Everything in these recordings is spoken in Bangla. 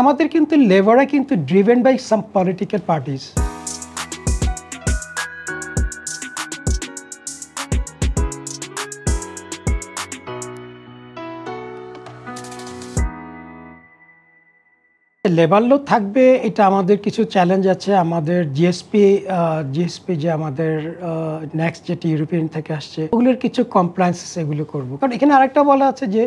আমাদের কিন্তু লেবাররা কিন্তু driven by some political parties. Labour low থাকবে, এটা আমাদের কিছু চ্যালেঞ্জ আছে। আমাদের জিএসপি যে আমাদের নেক্সট যেটি ইউরোপিয়ান থেকে আসছে, ওগুলোর কিছু কমপ্লায়েন্সেস এগুলো করবো। কারণ এখানে আরেকটা বলা আছে যে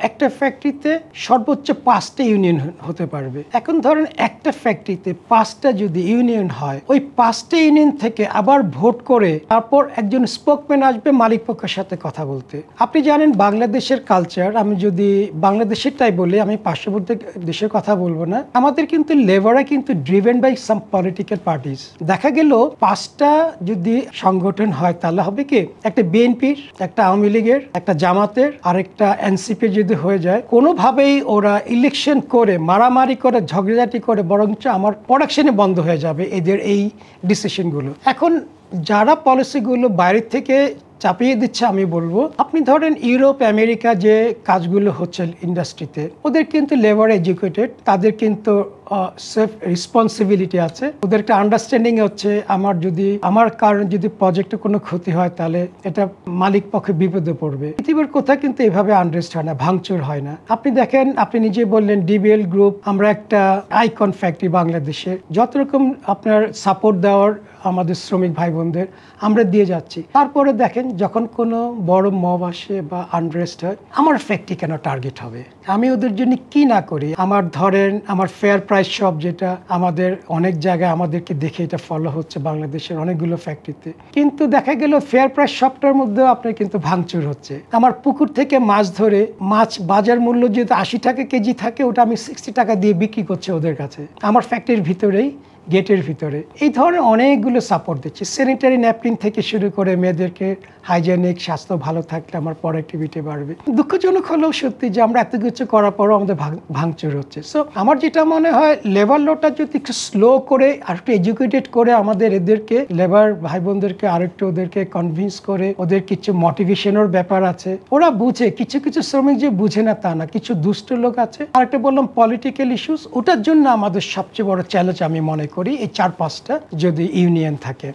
একটা ফ্যাক্টরিতে সর্বোচ্চ 5টা ইউনিয়ন হতে পারবে। এখন ধরেন একটা ফ্যাক্টরিতে 5টা যদি ইউনিয়ন হয়, ওই 5টা ইউনিয়ন থেকে আবার ভোট করে তারপর একজন স্পোকম্যান আসবে মালিক পক্ষের সাথে কথা বলতে। আপনি জানেন বাংলাদেশের কালচার, আমি যদি বাংলাদেশেরটাই বলি, আমি পার্শ্ববর্তী দেশের কথা বলবো না, আমাদের কিন্তু লেবাররা কিন্তু driven by some political parties. দেখা গেল 5টা যদি সংগঠন হয় তাহলে হবে কি, একটা বিএনপির, একটা আওয়ামী লীগের, একটা জামাতের, আরেকটা এনসিপি যদি হয়ে যায়, কোনোভাবেই ওরা ইলেকশন করে মারামারি করে ঝগড়াঝাটি করে বরঞ্চ আমার প্রোডাকশনে বন্ধ হয়ে যাবে এদের এই ডিসিশনগুলো। এখন যারা পলিসিগুলো বাইরের থেকে চাপিয়ে দিচ্ছে, আমি বলবো আপনি ধরেন ইউরোপ আমেরিকা যে কাজগুলো হচ্ছে ইন্ডাস্ট্রিতে, ওদের কিন্তু লেবার এডুকেটেড, তাদের কিন্তু সেলফ রেসপন্সিবিলিটি আছে, ওদের একটা আন্ডারস্ট্যান্ডিং হচ্ছে আমার কারণে যদি প্রজেক্টে কোনো ক্ষতি হয় তাহলে এটা মালিক পক্ষে বিপদে পড়বে। পৃথিবীর কোথাও কিন্তু এভাবে আনরেস্ট হয় না, ভাঙচুর হয় না। আপনি দেখেন, আপনি নিজে বললেন ডিবিএল গ্রুপ, আমরা একটা আইকন ফ্যাক্টরি বাংলাদেশে, যত রকম আপনার সাপোর্ট দেওয়ার আমাদের শ্রমিক ভাই বোনদের আমরা দিয়ে যাচ্ছি। তারপরে দেখেন যখন কোনো বড় মব আসে বা আনরেস্ট হয়, আমার ফ্যাক্টরি কেন টার্গেট হবে? আমি ওদের জন্য কি না করি? আমার ধরেন আমার ফেয়ার প্রাইস শপ, যেটা আমাদের অনেক জায়গায় আমাদেরকে দেখে এটা ফলো হচ্ছে বাংলাদেশের অনেকগুলো ফ্যাক্টরিতে, কিন্তু দেখা গেল ফেয়ার প্রাইস শপটার মধ্যেও আপনার কিন্তু ভাঙচুর হচ্ছে। আমার পুকুর থেকে মাছ ধরে, মাছ বাজার মূল্য যেহেতু 80 টাকা কেজি থাকে, ওটা আমি 60 টাকা দিয়ে বিক্রি করছি ওদের কাছে, আমার ফ্যাক্টরির ভিতরেই, গেটের ভিতরে। এই ধরনের অনেকগুলো সাপোর্ট দিচ্ছে, স্যানিটারি ন্যাপকিন থেকে শুরু করে মেয়েদেরকে হাইজেনিক স্বাস্থ্য ভালো থাকলে আমার প্রোডাক্টিভিটি বাড়বে। দুঃখজনক হলেও সত্যি যে আমরা এত কিছু করার পরও আমাদের ভাঙচুর হচ্ছে। সো আমার যেটা মনে হয়, লেবার লোটা যদি একটু স্লো করে আর একটু এডুকেটেড করে আমাদের এদেরকে লেবার ভাই বোনদেরকে আরেকটু ওদেরকে কনভিন্স করে, ওদের কিছু মোটিভেশনের ব্যাপার আছে, ওরা বুঝে। কিছু কিছু শ্রমিক যে বুঝে না তা না, কিছু দুষ্ট লোক আছে। আরেকটা বললাম পলিটিক্যাল ইস্যুস, ওটার জন্য আমাদের সবচেয়ে বড় চ্যালেঞ্জ আমি মনে করি এই 4-5টা যদি ইউনিয়ন থাকে।